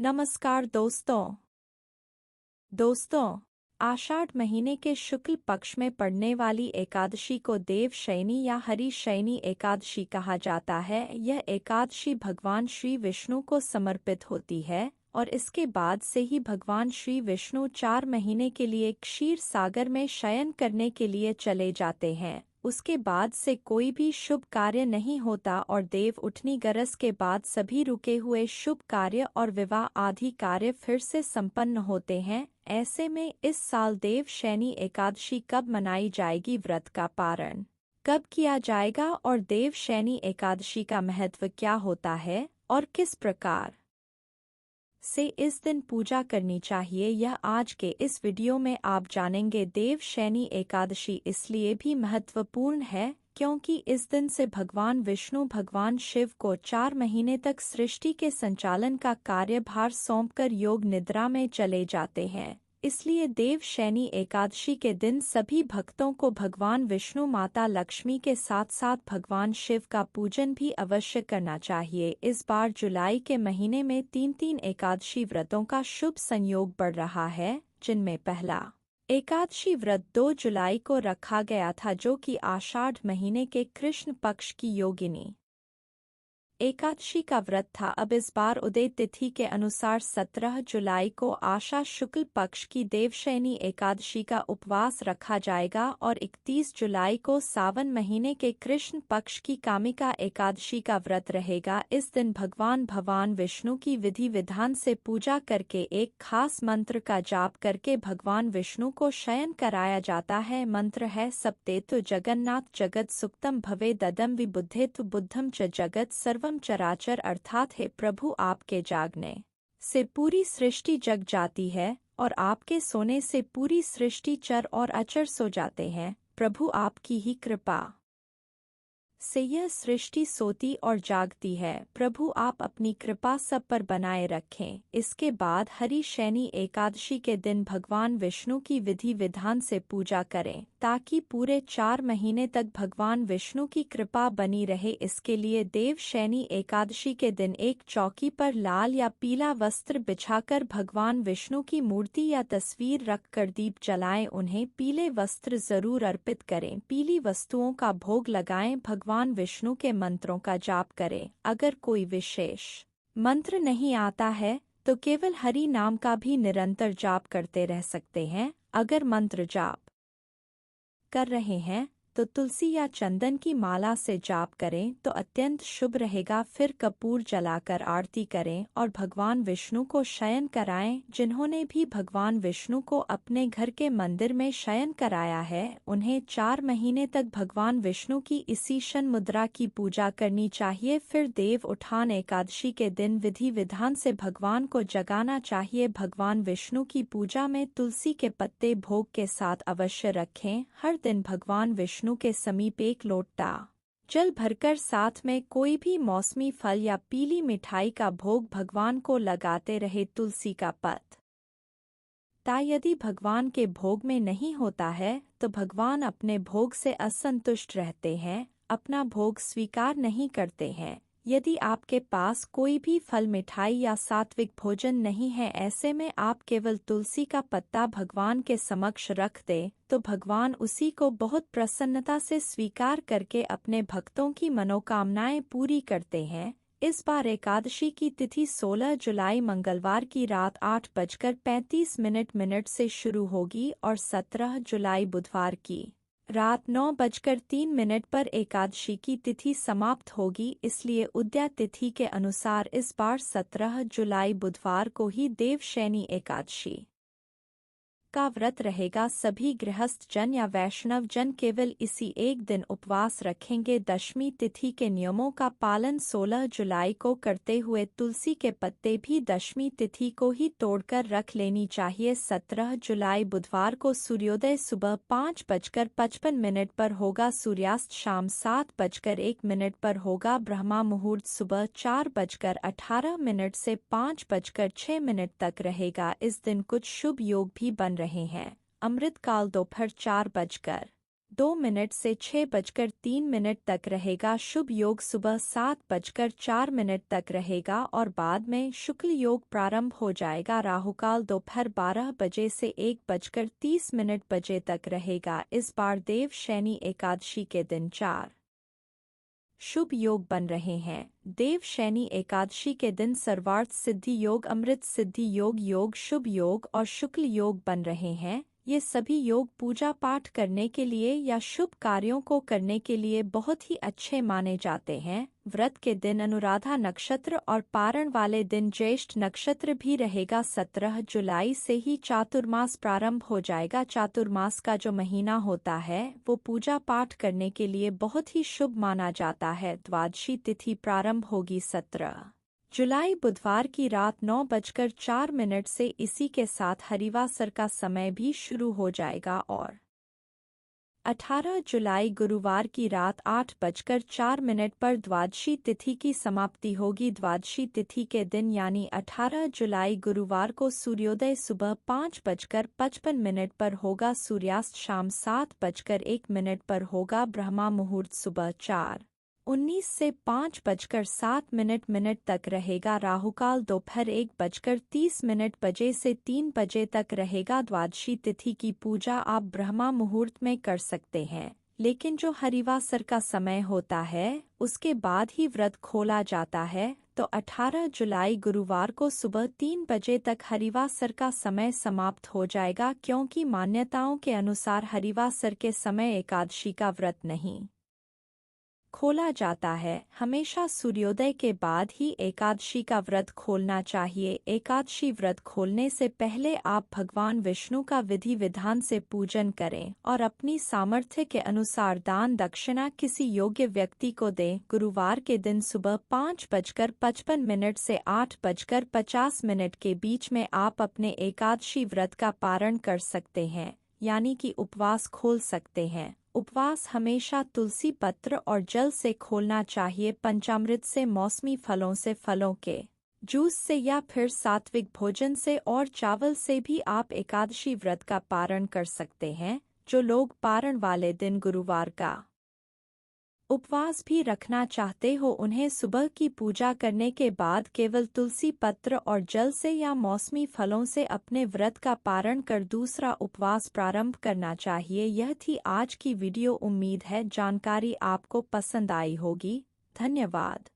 नमस्कार दोस्तों, आषाढ़ महीने के शुक्ल पक्ष में पड़ने वाली एकादशी को देव शयनी या हरि शयनी एकादशी कहा जाता है। यह एकादशी भगवान श्री विष्णु को समर्पित होती है और इसके बाद से ही भगवान श्री विष्णु 4 महीने के लिए क्षीर सागर में शयन करने के लिए चले जाते हैं। उसके बाद से कोई भी शुभ कार्य नहीं होता और देव उठनी गरज के बाद सभी रुके हुए शुभ कार्य और विवाह आदि कार्य फिर से संपन्न होते हैं। ऐसे में इस साल देव शयनी एकादशी कब मनाई जाएगी, व्रत का पारण कब किया जाएगा और देव शयनी एकादशी का महत्व क्या होता है और किस प्रकार से इस दिन पूजा करनी चाहिए, यह आज के इस वीडियो में आप जानेंगे। देव शयनी एकादशी इसलिए भी महत्वपूर्ण है क्योंकि इस दिन से भगवान विष्णु भगवान शिव को 4 महीने तक सृष्टि के संचालन का कार्यभार सौंपकर योग निद्रा में चले जाते हैं। इसलिए देव शयनी एकादशी के दिन सभी भक्तों को भगवान विष्णु माता लक्ष्मी के साथ साथ भगवान शिव का पूजन भी अवश्य करना चाहिए। इस बार जुलाई के महीने में 3 एकादशी व्रतों का शुभ संयोग बढ़ रहा है, जिनमें पहला एकादशी व्रत 2 जुलाई को रखा गया था, जो कि आषाढ़ महीने के कृष्ण पक्ष की योगिनी एकादशी का व्रत था। अब इस बार उदय तिथि के अनुसार 17 जुलाई को आषाढ़ शुक्ल पक्ष की देवशयनी एकादशी का उपवास रखा जाएगा और 31 जुलाई को सावन महीने के कृष्ण पक्ष की कामिका एकादशी का व्रत रहेगा। इस दिन भगवान विष्णु की विधि विधान से पूजा करके एक खास मंत्र का जाप करके भगवान विष्णु को शयन कराया जाता है। मंत्र है सप्तेतु जगन्नाथ जगत सुक्तम भवे ददम विबुद्धेतु बुद्धम च जगत सर्व चराचर, अर्थात है प्रभु आपके जागने से पूरी सृष्टि जग जाती है और आपके सोने से पूरी सृष्टि चर और अचर सो जाते हैं। प्रभु आपकी ही कृपा से यह सृष्टि सोती और जागती है। प्रभु आप अपनी कृपा सब पर बनाए रखें। इसके बाद हरि शयनी एकादशी के दिन भगवान विष्णु की विधि विधान से पूजा करें ताकि पूरे 4 महीने तक भगवान विष्णु की कृपा बनी रहे। इसके लिए देव शयनी एकादशी के दिन एक चौकी पर लाल या पीला वस्त्र बिछाकर भगवान विष्णु की मूर्ति या तस्वीर रखकर दीप जलाएं। उन्हें पीले वस्त्र जरूर अर्पित करें। पीली वस्तुओं का भोग लगाएं। भगवान विष्णु के मंत्रों का जाप करें। अगर कोई विशेष मंत्र नहीं आता है तो केवल हरि नाम का भी निरंतर जाप करते रह सकते हैं। अगर मंत्र जाप कर रहे हैं तो तुलसी या चंदन की माला से जाप करें तो अत्यंत शुभ रहेगा। फिर कपूर जलाकर आरती करें और भगवान विष्णु को शयन कराएं। जिन्होंने भी भगवान विष्णु को अपने घर के मंदिर में शयन कराया है उन्हें 4 महीने तक भगवान विष्णु की इसी शन मुद्रा की पूजा करनी चाहिए। फिर देव उठान एकादशी के दिन विधि विधान से भगवान को जगाना चाहिए। भगवान विष्णु की पूजा में तुलसी के पत्ते भोग के साथ अवश्य रखें। हर दिन भगवान विष्णु के समीप एक लोटा जल भरकर साथ में कोई भी मौसमी फल या पीली मिठाई का भोग भगवान को लगाते रहे। तुलसी का पत्ता यदि भगवान के भोग में नहीं होता है तो भगवान अपने भोग से असंतुष्ट रहते हैं, अपना भोग स्वीकार नहीं करते हैं। यदि आपके पास कोई भी फल मिठाई या सात्विक भोजन नहीं है, ऐसे में आप केवल तुलसी का पत्ता भगवान के समक्ष रख दें तो भगवान उसी को बहुत प्रसन्नता से स्वीकार करके अपने भक्तों की मनोकामनाएं पूरी करते हैं। इस बार एकादशी की तिथि 16 जुलाई मंगलवार की रात 8:35 से शुरू होगी और 17 जुलाई बुधवार की रात 9:03 पर एकादशी की तिथि समाप्त होगी। इसलिए उदया तिथि के अनुसार इस बार 17 जुलाई बुधवार को ही देव शयनी एकादशी का व्रत रहेगा। सभी गृहस्थ जन या वैष्णव जन केवल इसी एक दिन उपवास रखेंगे। दशमी तिथि के नियमों का पालन 16 जुलाई को करते हुए तुलसी के पत्ते भी दशमी तिथि को ही तोड़कर रख लेनी चाहिए। 17 जुलाई बुधवार को सूर्योदय सुबह 5:55 पर होगा। सूर्यास्त शाम 7:01 पर होगा। ब्रह्मा मुहूर्त सुबह 4:18 से 5:06 तक रहेगा। इस दिन कुछ शुभ योग भी बन रहे हैं। अमृत काल दोपहर 4:00 2 से 6:03 तक रहेगा। शुभ योग सुबह 7:04 तक रहेगा और बाद में शुक्ल योग प्रारंभ हो जाएगा। राहुकाल दोपहर 12 बजे से 1:30 बजे तक रहेगा। इस बार देव शयनी एकादशी के दिन 4 शुभ योग बन रहे हैं। देव शयनी एकादशी के दिन सर्वार्थ सिद्धि योग, अमृत सिद्धि योग, योग शुभ योग और शुक्ल योग बन रहे हैं। ये सभी योग पूजा पाठ करने के लिए या शुभ कार्यों को करने के लिए बहुत ही अच्छे माने जाते हैं। व्रत के दिन अनुराधा नक्षत्र और पारण वाले दिन ज्येष्ठ नक्षत्र भी रहेगा। 17 जुलाई से ही चातुर्मास प्रारंभ हो जाएगा। चातुर्मास का जो महीना होता है वो पूजा पाठ करने के लिए बहुत ही शुभ माना जाता है। द्वादशी तिथि प्रारंभ होगी 17 जुलाई बुधवार की रात 9:04 से। इसी के साथ हरिवासर का समय भी शुरू हो जाएगा और 18 जुलाई गुरुवार की रात 8:04 पर द्वादशी तिथि की समाप्ति होगी। द्वादशी तिथि के दिन यानी 18 जुलाई गुरुवार को सूर्योदय सुबह 5:55 पर होगा। सूर्यास्त शाम 7:01 पर होगा। ब्रह्मा मुहूर्त सुबह 4:19 से 5:07 तक रहेगा। राहुकाल दोपहर 1:30 बजे से 3 बजे तक रहेगा। द्वादशी तिथि की पूजा आप ब्रह्मा मुहूर्त में कर सकते हैं, लेकिन जो हरिवासर का समय होता है उसके बाद ही व्रत खोला जाता है। तो 18 जुलाई गुरुवार को सुबह 3 बजे तक हरिवासर का समय समाप्त हो जाएगा, क्योंकि मान्यताओं के अनुसार हरिवासर के समय एकादशी का व्रत नहीं खोला जाता है। हमेशा सूर्योदय के बाद ही एकादशी का व्रत खोलना चाहिए। एकादशी व्रत खोलने से पहले आप भगवान विष्णु का विधि विधान से पूजन करें और अपनी सामर्थ्य के अनुसार दान दक्षिणा किसी योग्य व्यक्ति को दें। गुरुवार के दिन सुबह 5:55 से 8:50 के बीच में आप अपने एकादशी व्रत का पारण कर सकते हैं, यानी कि उपवास खोल सकते हैं। उपवास हमेशा तुलसी पत्र और जल से खोलना चाहिए। पंचामृत से, मौसमी फलों से, फलों के जूस से या फिर सात्विक भोजन से और चावल से भी आप एकादशी व्रत का पारण कर सकते हैं। जो लोग पारण वाले दिन गुरुवार का उपवास भी रखना चाहते हो उन्हें सुबह की पूजा करने के बाद केवल तुलसी पत्र और जल से या मौसमी फलों से अपने व्रत का पारण कर दूसरा उपवास प्रारंभ करना चाहिए। यह थी आज की वीडियो। उम्मीद है जानकारी आपको पसंद आई होगी। धन्यवाद।